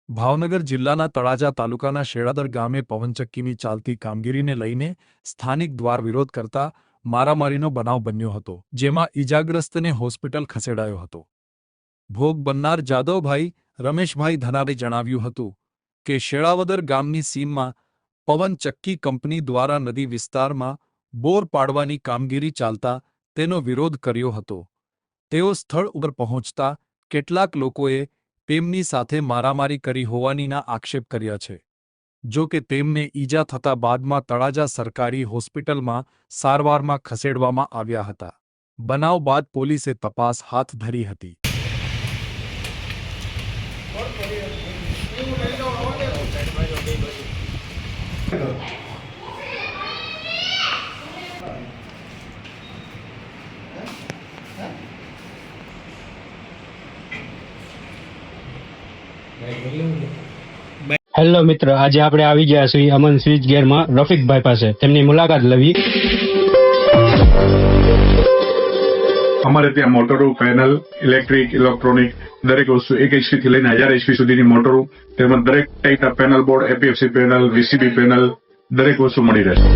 ભાવનગર જિલ્લાના તળાજા તાલુકાના શેળાદર ગામે પવનચક્કીની ચાલતી કામગીરીને લઈને સ્થાનિક દ્વાર વિરોધ કરતા મારામારીનો બનાવ બન્યો હતો, જેમાં ઈજાગ્રસ્તને હોસ્પિટલ ખસેડાયો હતો। ભોગ બનનાર જાદવભાઈ રમેશભાઈ ધનારે જણાવ્યું હતું કે શેળાવદર ગામની સીમમાં પવનચક્કી કંપની દ્વારા નદી વિસ્તારમાં બોર પાડવાની કામગીરી ચાલતા તેનો વિરોધ કર્યો હતો। તેઓ સ્થળ ઉપર પહોંચતા કેટલાક લોકોએ તેમની સાથે મારામારી કરી હોવાનીના આક્ષેપ કર્યા છે। જો કે તેમને ઈજા થતા બાદમાં તળાજા સરકારી હોસ્પિટલમાં સારવારમાં ખસેડવામાં આવ્યા હતા। બનાવ બાદ પોલીસે તપાસ હાથ ધરી હતી। હેલો મિત્ર, આજે આપણે આવી ગયા છીએ અમન સ્વિચ ગેરમાં રફીકભાઈ પાસે। તેમની મુલાકાત લેવી। અમારે ત્યાં મોટરો, પેનલ, ઇલેક્ટ્રિક, ઇલેક્ટ્રોનિક દરેક વસ્તુ 1 HP થી લઈને 1000 HP સુધીની મોટરો તેમજ દરેક ટાઈપના પેનલ બોર્ડ, એપીએફસી પેનલ, વીસીબી પેનલ દરેક વસ્તુ મળી રહેશે।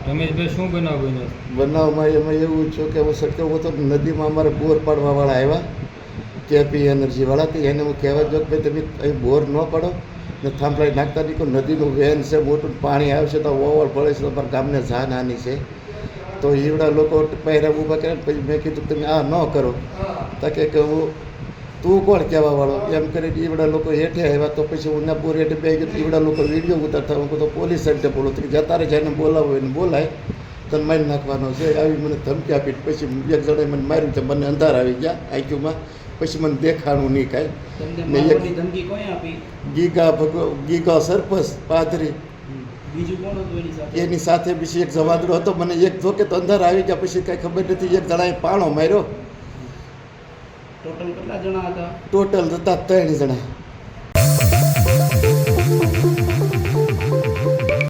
રમેશભાઈ, શું બનાવ બન્યો? બનાવમાં એમાં એવું છે કે હું સટકો હતો નદીમાં અમારે બોર પાડવાવાળા આવ્યા, કેપી એનર્જીવાળા, તો એને હું કહેવા જો કે તમે અહીં બોર ન પાડો ને થાંભલાઈ નાખતા નહીં, કોઈ નદીનું વેન છે, મોટું પાણી આવશે તો ઓવર પડે છે, તમારા ગામને જાનહાની છે। તો એવડા લોકો પહેરા ઊભા કર્યા, પછી મેં કીધું તમે આ ન કરો, તો કે હું તું કોણ કહેવાવાળો એમ કરીને એવડા લોકો હેઠે આવ્યા। તો પછી હું ના બોર હેઠે બે ગયું, એવડા લોકો વિડીયો ઉતારતા હું તો પોલીસ સાઈડે બોલો તો જતા રહે, જેને બોલાવો એને બોલાય, તને મારી નાખવાનો છે આવી મને ધમકી આપી। પછી એક જણાએ મને માર્યું તો મને અંધાર આવી ગયા આંખમાં, પછી મને દેખાણું નહીં કાંઈ ને એક ગીગા સરપંચ પાદરી, એની સાથે પછી એક જવાદડો હતો, મને એક ધોકે તો અંધાર આવી ગયા, પછી કાંઈ ખબર નથી, એક જણાએ પાણો માર્યો। ટોટલ કેટલા જણા હતા? ટોટલ હતા 3 જણા।